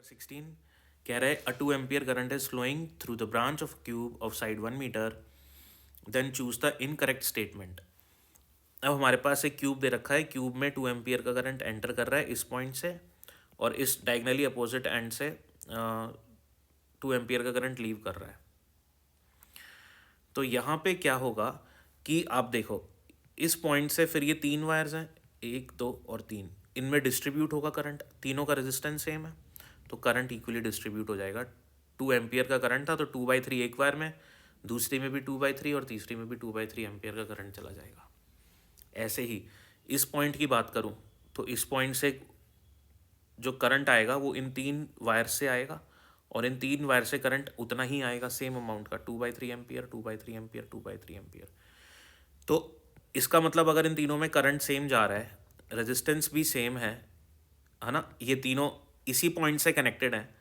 16 कह रहे uh 2 ampere current is flowing through the branch of cube of side 1 metre, then choose the incorrect statement. अब हमारे पास एक cube दे रखा है, क्यूब में 2 एम्पियर का करंट एंटर कर रहा है इस पॉइंट से, और इस डायगनली अपोजिट एंड से 2 एम्पियर का करंट लीव कर रहा है। तो यहाँ पे क्या होगा कि आप देखो, इस पॉइंट से फिर ये 3 वायर्स हैं, 1 2 और 3, इनमें डिस्ट्रीब्यूट होगा करंट, तीनों का रेजिस्टेंस सेम है तो करंट इक्वली डिस्ट्रीब्यूट हो जाएगा। 2 एम्पियर का करंट था तो 2/3 एक वायर में, दूसरी में भी 2/3 और तीसरी में भी 2/3 एम्पियर का करंट चला जाएगा। ऐसे ही इस पॉइंट की बात करूं तो इस पॉइंट से जो करंट आएगा वो इन 3 वायर से आएगा, और इन 3 वायर से करंट उतना ही आएगा, सेम अमाउंट का, 2/3 एम्पियर, 2/3 एम्पियर, 2/3 एम्पियर। तो इसका मतलब अगर इन तीनों में करंट सेम जा रहा है, रेजिस्टेंस भी सेम है ना, ये तीनों इसी पॉइंट से कनेक्टेड हैं,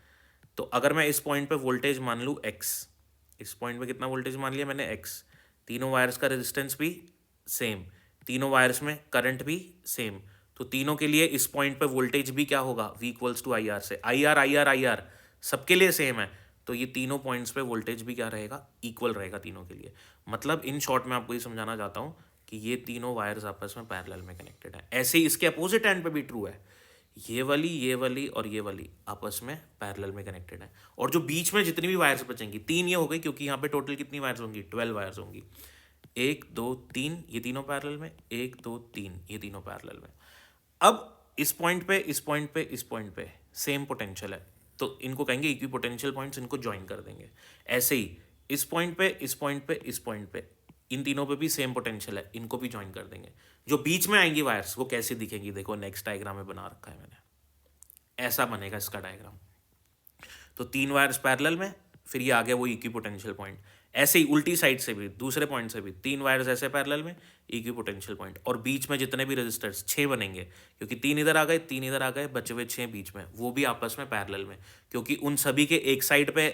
तो अगर मैं इस पॉइंट पे वोल्टेज मान लूँ x, इस पॉइंट पे कितना वोल्टेज मान लिया मैंने x, तीनों वायर्स का रेजिस्टेंस भी सेम, तीनों वायर्स में करंट भी सेम, तो तीनों के लिए इस पॉइंट पे वोल्टेज भी क्या होगा, v equals to I R से, I R I R I R सबके लिए सेम है, तो ये तीनों पॉइंट्स पे वोल्टेज भी क्या रहेगा, इक्वल रहेगा तीनों के लिए। मतलब इन शॉर्ट में आपको ये समझाना चाहता हूँ कि ये तीनों वायर्स आपस में पैरेलल में कनेक्टेड हैं। ऐसे ही इसके अपोजिट एंड पे भी ट्रू है, ये वाली और ये वाली आपस में पैरेलल में कनेक्टेड है, और जो बीच में जितनी भी वायर्स बचेंगी, 3 ये हो गई क्योंकि यहाँ पे टोटल कितनी वायर्स होंगी, 12 वायर्स होंगी, 1 2 3 ये तीनों पैरेलल में, 1 2 3 ये तीनों पैरेलल में। अब इस पॉइंट पे इस पॉइंट पे इस पॉइंट पे सेम पोटेंशियल है, तो इनको कहेंगे इक्वी पोटेंशियल पॉइंट्स, इनको ज्वाइन कर देंगे। ऐसे ही इस पॉइंट पे इस पॉइंट पे इस पॉइंट पे इन तीनों पे भी सेम पोटेंशियल है, इनको भी ज्वाइन कर देंगे। जो बीच में आएंगी वायर्स वो कैसे दिखेंगी, देखो नेक्स्ट डायग्राम में बना रखा है मैंने, ऐसा बनेगा इसका डायग्राम। तो 3 वायर्स पैरेलल में, फिर ये आ गया वो इक्वी पोटेंशियल पॉइंट। ऐसे ही उल्टी साइड से भी, दूसरे पॉइंट से भी 3 वायर्स ऐसे पैरेलल में, इक्वी पोटेंशियल पॉइंट, और बीच में जितने भी रेजिस्टर्स 6 बनेंगे, क्योंकि 3 इधर आ गए 3 इधर आ गए, बचे हुए 6 बीच में, वो भी आपस में पैरेलल में, क्योंकि उन सभी के एक साइड पे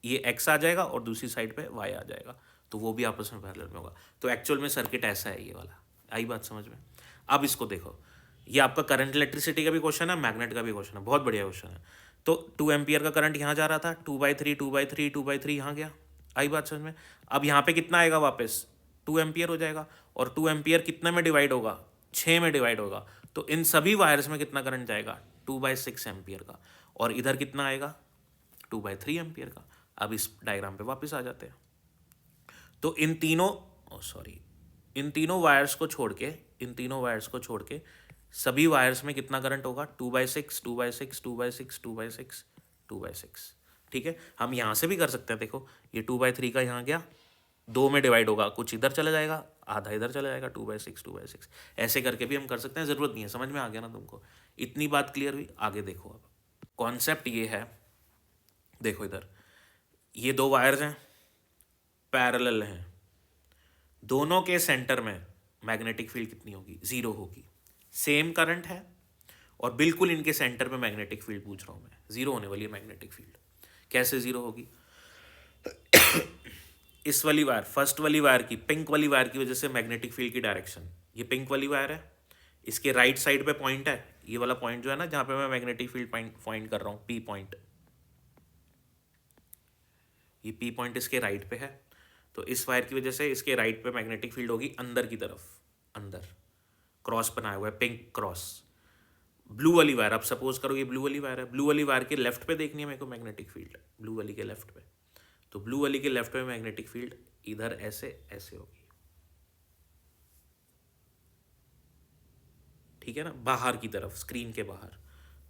ये एक्स आ जाएगा और दूसरी साइड पे वाई आ जाएगा, तो वो भी आपस में पैरेलल में होगा। तो एक्चुअल में सर्किट ऐसा है ये वाला। आई बात समझ में? अब इसको देखो, ये आपका करंट इलेक्ट्रिसिटी का भी क्वेश्चन है, मैग्नेट का भी क्वेश्चन है, बहुत बढ़िया क्वेश्चन है। तो 2 एम्पियर का करंट यहाँ जा रहा था, 2/3 2/3 2/3 यहाँ गया। आई बात समझ में? अब यहाँ पे कितना आएगा वापस, 2 एम्पियर हो जाएगा, और 2 एम्पियर कितने में डिवाइड होगा, 6 में डिवाइड होगा, तो इन सभी वायर्स में कितना करंट जाएगा, 2/6 एम्पियर का, और इधर कितना आएगा, 2/3 एम्पियर का। अब इस डायग्राम पे वापस आ जाते हैं। तो इन तीनों इन तीनों वायर्स को छोड़ के, इन तीनों वायर्स को छोड़ के सभी वायर्स में कितना करंट होगा, 2/6 2/6 2/6 2/6 2/6। ठीक है, हम यहाँ से भी कर सकते हैं, देखो ये 2/3 का यहाँ गया, 2 में डिवाइड होगा, कुछ इधर चला जाएगा, आधा इधर चला जाएगा, 2/6 2/6, ऐसे करके भी हम कर सकते हैं, ज़रूरत नहीं है। समझ में आ गया ना तुमको? इतनी बात क्लियर हुई? आगे देखो, अब कॉन्सेप्ट ये है, देखो इधर ये 2 वायर्स हैं, पैरेलल हैं, दोनों के सेंटर में मैग्नेटिक फील्ड कितनी होगी, 0 होगी। सेम करंट है और बिल्कुल इनके सेंटर में मैग्नेटिक फील्ड पूछ रहा हूँ मैं, 0 होने वाली है मैग्नेटिक फील्ड। कैसे 0 होगी? इस वाली वायर, फर्स्ट वाली वायर की, पिंक वाली वायर की वजह से मैग्नेटिक फील्ड की डायरेक्शन, ये पिंक वाली वायर है, इसके राइट साइड पे पॉइंट है, ये वाला पॉइंट जो है ना जहाँ पे मैं मैग्नेटिक फील्ड पॉइंट कर रहा हूँ, पी पॉइंट, ये पी पॉइंट इसके राइट पे है, तो इस वायर की वजह से इसके राइट पे मैग्नेटिक फील्ड होगी अंदर की तरफ, अंदर क्रॉस बनाया हुआ है, पिंक क्रॉस। ब्लू वाली वायर, अब सपोज करो ये ब्लू वाली वायर है, ब्लू वाली वायर के लेफ्ट पे देखनी है मेरे को मैग्नेटिक फील्ड, ब्लू वाली के लेफ्ट पे, तो ब्लू वाली के लेफ्ट पे मैग्नेटिक फील्ड इधर ऐसे ऐसे होगी, ठीक है ना, बाहर की तरफ, स्क्रीन के बाहर,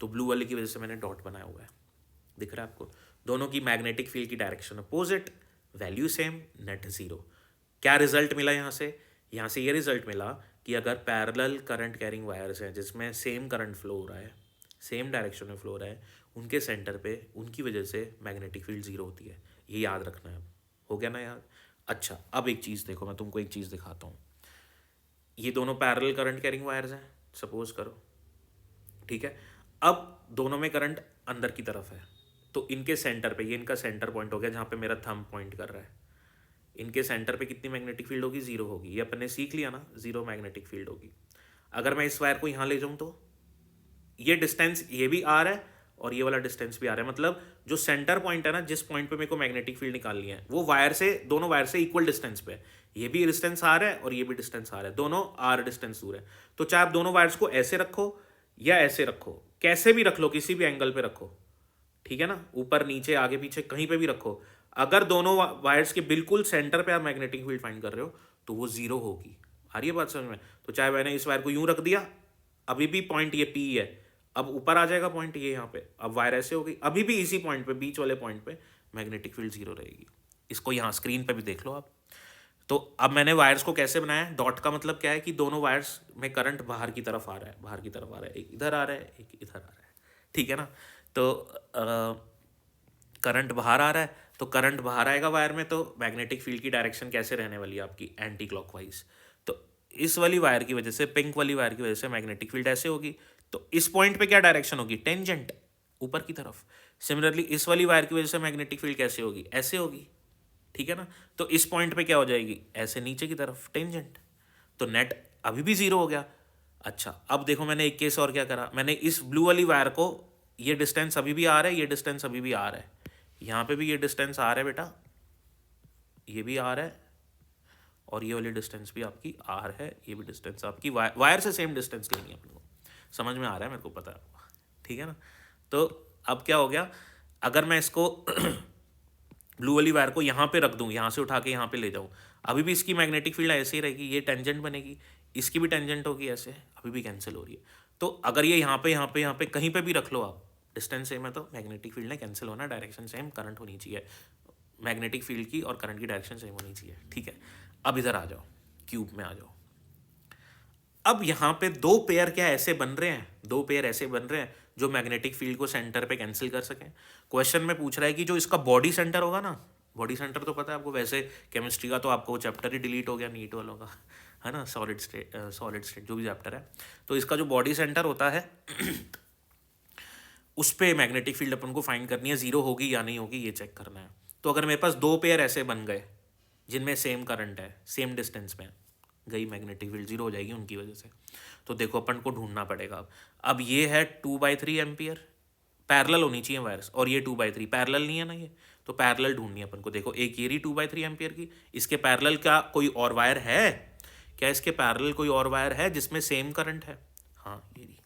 तो ब्लू वाली की वजह से मैंने डॉट बनाया हुआ है, दिख रहा है आपको? दोनों की मैग्नेटिक फील्ड की direction opposite, value same, net 0। क्या रिजल्ट मिला यहाँ से? यहाँ से ये रिजल्ट मिला कि अगर पैरेलल करंट कैरिंग वायर्स हैं जिसमें सेम करंट फ्लो हो रहा है, सेम डायरेक्शन में फ्लो हो रहा है, उनके सेंटर पे उनकी वजह से मैग्नेटिक फील्ड 0 होती है। ये याद रखना है। हो गया ना याद? अच्छा, अब एक चीज़ देखो, मैं तुमको एक चीज़ दिखाता हूँ। ये दोनों पैरेलल करंट कैरिंग वायर्स हैं, सपोज करो, ठीक है। अब दोनों में करंट अंदर की तरफ है, तो इनके सेंटर पे, ये इनका सेंटर पॉइंट हो गया जहाँ पे मेरा थंब पॉइंट कर रहा है, इनके सेंटर पे कितनी मैग्नेटिक फील्ड होगी, 0 होगी। ये अपने सीख लिया ना, 0 मैग्नेटिक फील्ड होगी। अगर मैं इस वायर को यहाँ ले जाऊँ तो ये डिस्टेंस, ये भी आर है और ये वाला डिस्टेंस भी आर है। मतलब जो सेंटर पॉइंट है ना, जिस पॉइंट पे मेरे को मैग्नेटिक फील्ड निकालनी है, वो वायर से, दोनों वायर से इक्वल डिस्टेंस पे है। ये भी डिस्टेंस आर है और ये भी डिस्टेंस आर है, दोनों आर डिस्टेंस दूर है। तो चाहे आप दोनों वायर्स को ऐसे रखो या ऐसे रखो, कैसे भी रख लो, किसी भी एंगल पे रखो, ठीक है ना, ऊपर नीचे आगे पीछे कहीं पे भी रखो, अगर दोनों वायर्स के बिल्कुल सेंटर पे आप मैग्नेटिक फील्ड फाइंड कर रहे हो तो वो जीरो होगी। आ रही है बात समझ में? तो चाहे मैंने इस वायर को यूं रख दिया, अभी भी पॉइंट ये पी है, अब ऊपर आ जाएगा पॉइंट ये यहाँ पे, अब वायर ऐसे हो गई, अभी भी इसी पॉइंट पे, बीच वाले पॉइंट पे मैग्नेटिक फील्ड जीरो रहेगी। इसको यहाँ स्क्रीन पे भी देख लो आप। तो अब मैंने वायर्स को कैसे बनाया है, डॉट का मतलब क्या है कि दोनों वायर्स में करंट बाहर की तरफ आ रहा है, बाहर की तरफ आ रहा है, एक इधर आ रहा है, एक इधर आ रहा है, ठीक है ना। तो करंट बाहर आ रहा है, तो करंट बाहर आएगा वायर में, तो मैग्नेटिक फील्ड की डायरेक्शन कैसे रहने वाली है आपकी, एंटी क्लॉकवाइज। तो इस वाली वायर की वजह से, पिंक वाली वायर की वजह से मैग्नेटिक फील्ड ऐसे होगी, तो इस पॉइंट पे क्या डायरेक्शन होगी, टेंजेंट, ऊपर की तरफ। सिमिलरली इस वाली वायर की वजह से मैग्नेटिक फील्ड कैसे होगी, ऐसे होगी, ठीक है ना। तो इस पॉइंट पे क्या हो जाएगी, ऐसे नीचे की तरफ, टेंजेंट। तो नेट अभी भी जीरो हो गया। अच्छा, अब देखो मैंने एक केस और क्या करा, मैंने इस ब्लू वाली वायर को, ये डिस्टेंस अभी भी आ रहा है, ये डिस्टेंस अभी भी आ रहा है, यहाँ पे भी ये डिस्टेंस आ रहा है बेटा, ये भी आ रहा है, और ये वाली डिस्टेंस भी आपकी आर है, ये भी डिस्टेंस आपकी वायर से सेम डिस्टेंस लेनी है अपने को। समझ में आ रहा है, मेरे को पता है, ठीक है ना। तो अब क्या हो गया, अगर मैं इसको ब्लू वाली वायर को यहाँ पे रख दूँ, यहाँ से उठा के यहाँ पे ले जाऊँ, अभी भी इसकी मैग्नेटिक फील्ड ऐसे ही रहेगी, ये टेंजेंट बनेगी, इसकी भी टेंजेंट होगी ऐसे, अभी भी कैंसिल हो रही है। तो अगर ये यहाँ पे यहाँ पे यहाँ पे कहीं पे भी रख लो आप, डिस्टेंस सेम है, तो मैग्नेटिक फील्ड ने कैंसिल होना, डायरेक्शन सेम, करंट होनी चाहिए, मैग्नेटिक फील्ड की और करंट की डायरेक्शन सेम होनी चाहिए, ठीक है। अब इधर आ जाओ, क्यूब में आ जाओ। अब यहाँ पे दो पेयर क्या ऐसे बन रहे हैं, दो पेयर ऐसे बन रहे हैं जो मैग्नेटिक फील्ड को सेंटर पे कैंसिल कर सकें। क्वेश्चन में पूछ रहा है कि जो इसका बॉडी सेंटर होगा ना, बॉडी सेंटर तो पता है आपको, वैसे केमिस्ट्री का तो आपको चैप्टर ही डिलीट हो गया नीट वालों का, है ना, सॉलिड स्टेट जो भी चैप्टर है। तो इसका जो बॉडी सेंटर होता है उस पर मैग्नेटिक फील्ड अपन को फाइंड करनी है, जीरो होगी या नहीं होगी ये चेक करना है। तो अगर मेरे पास दो पेयर ऐसे बन गए जिनमें सेम करंट है, सेम डिस्टेंस में, गई मैग्नेटिक फील्ड जीरो हो जाएगी उनकी वजह से। तो देखो अपन को ढूंढना पड़ेगा अब ये है 2/3 एम्पियर, पैरेलल होनी चाहिए वायर्स, और ये 2/3 पैरेलल नहीं है ना ये, तो पैरेलल ढूंढनी है अपन को। देखो एक ये रही 2/3 एम्पियर की, इसके पैरेलल क्या कोई और वायर है क्या, इसके पैरेलल कोई और वायर है जिसमें सेम करंट है, हाँ ये रही,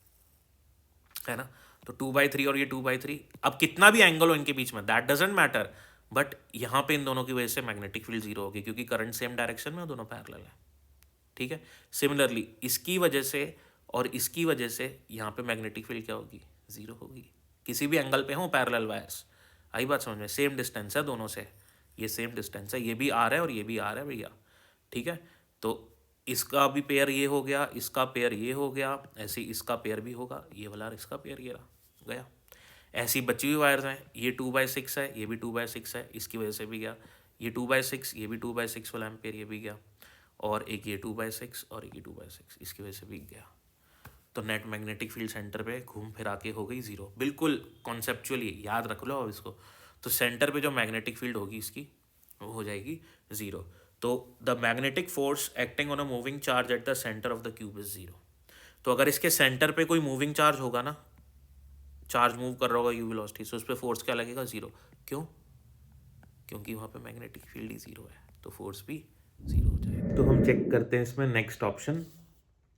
है ना। तो 2/3 और ये 2/3, अब कितना भी एंगल हो इनके बीच में दैट डजेंट मैटर, बट यहाँ पे इन दोनों की वजह से मैग्नेटिक फील्ड जीरो होगी क्योंकि करंट सेम डायरेक्शन में और दोनों पैरेलल है, ठीक है। सिमिलरली इसकी वजह से और इसकी वजह से यहाँ पे मैग्नेटिक फील्ड क्या होगी, जीरो होगी, किसी भी एंगल पे हो पैरेलल वायर्स। आई बात समझ में, सेम डिस्टेंस है दोनों से, ये सेम डिस्टेंस है, ये भी आ रहा है और ये भी आ रहा है भैया, ठीक है। तो इसका भी पेयर ये हो गया, इसका पेयर ये हो गया, ऐसे ही इसका पेयर भी होगा, ये वाला इसका पेयर ये रहा गया। ऐसी बची हुई वायर्स हैं, ये 2/6 है, ये भी 2/6 है, इसकी वजह से भी गया, ये 2/6, ये भी 2/6 वाला एम्पेयर, ये भी गया, और एक ये 2/6 और एक ये 2/6, इसकी वजह से भी गया। तो नेट मैग्नेटिक फील्ड सेंटर पे घूम फिर आके हो गई जीरो, बिल्कुल कॉन्सेप्चुअली याद रख लो अब इसको। तो सेंटर पे जो मैग्नेटिक फील्ड होगी इसकी वो हो जाएगी जीरो। तो the magnetic force acting on a moving charge at the centre of the cube is zero. तो अगर इसके सेंटर पे कोई मूविंग चार्ज होगा ना, चार्ज मूव कर रहा होगा यू वेलोसिटी से, उस पर फोर्स क्या लगेगा, जीरो। क्यों, क्योंकि वहाँ पे मैग्नेटिक फील्ड ही जीरो है, तो फोर्स भी जीरो हो जाएगा। तो हम चेक करते हैं इसमें नेक्स्ट ऑप्शन।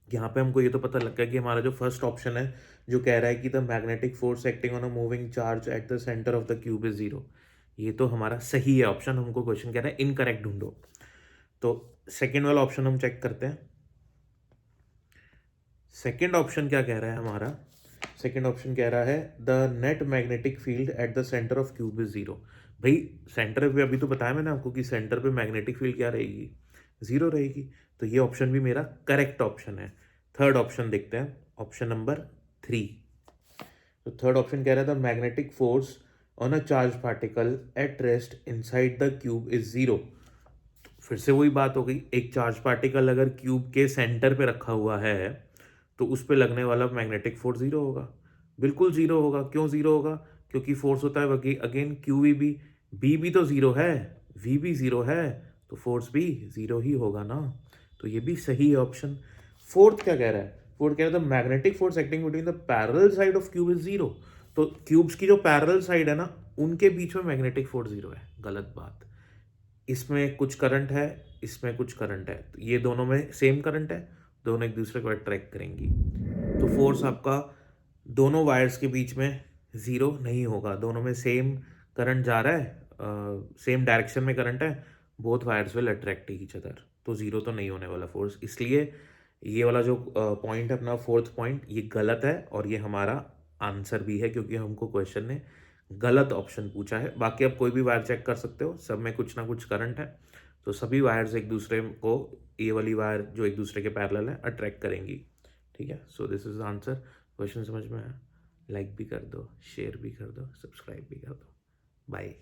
यहाँ पे हमको ये तो पता लग गया कि हमारा जो फर्स्ट ऑप्शन है जो कह रहा है कि the magnetic force acting on a moving charge at the centre of the cube is zero, ये तो हमारा सही है ऑप्शन। हमको क्वेश्चन कह रहा है इनकरेक्ट ढूंढो, तो सेकेंड वाला ऑप्शन हम चेक करते हैं। सेकेंड ऑप्शन क्या कह रहा है हमारा, सेकेंड ऑप्शन कह रहा है the net magnetic field at the centre of cube is zero. भाई सेंटर पे अभी तो बताया मैंने आपको कि सेंटर पे मैग्नेटिक फील्ड क्या रहेगी, जीरो रहेगी, तो ये ऑप्शन भी मेरा करेक्ट ऑप्शन है। थर्ड ऑप्शन देखते हैं, ऑप्शन नंबर 3। तो थर्ड ऑप्शन कह रहा है the magnetic force on a charge particle at rest inside the cube is zero. फिर से वही बात हो गई, एक चार्ज पार्टिकल अगर क्यूब के सेंटर पे रखा हुआ है तो उस पर लगने वाला मैग्नेटिक फोर्स जीरो होगा, बिल्कुल जीरो होगा। क्यों जीरो होगा, क्योंकि फोर्स होता है अगेन क्यू वी बी तो जीरो है, वी भी जीरो है, तो फोर्स भी जीरो ही होगा ना, तो ये भी सही है ऑप्शन। फोर्थ क्या कह रहा है, फोर्थ कह रहा है the magnetic force acting between the parallel side of cube is zero. तो क्यूब्स की जो पैरेलल साइड है ना, उनके बीच में मैग्नेटिक फोर्स जीरो है, गलत बात। इसमें कुछ करंट है, इसमें कुछ करंट है, तो ये दोनों में सेम करंट है, दोनों एक दूसरे को अट्रैक्ट करेंगी, तो फोर्स आपका दोनों वायर्स के बीच में ज़ीरो नहीं होगा। दोनों में सेम करंट जा रहा है, सेम डायरेक्शन में करंट है, both wires will attract each other, तो ज़ीरो तो नहीं होने वाला फोर्स। इसलिए ये वाला जो पॉइंट है अपना फोर्थ पॉइंट, ये गलत है, और ये हमारा आंसर भी है, क्योंकि हमको क्वेश्चन ने गलत ऑप्शन पूछा है। बाकी आप कोई भी वायर चेक कर सकते हो, सब में कुछ ना कुछ करंट है, तो सभी वायर्स एक दूसरे को, ये वाली वायर जो एक दूसरे के पैरेलल है, अट्रैक्ट करेंगी। ठीक है, so this is answer. Question समझ में आया? लाइक भी कर दो, शेयर भी कर दो, सब्सक्राइब भी कर दो। बाय।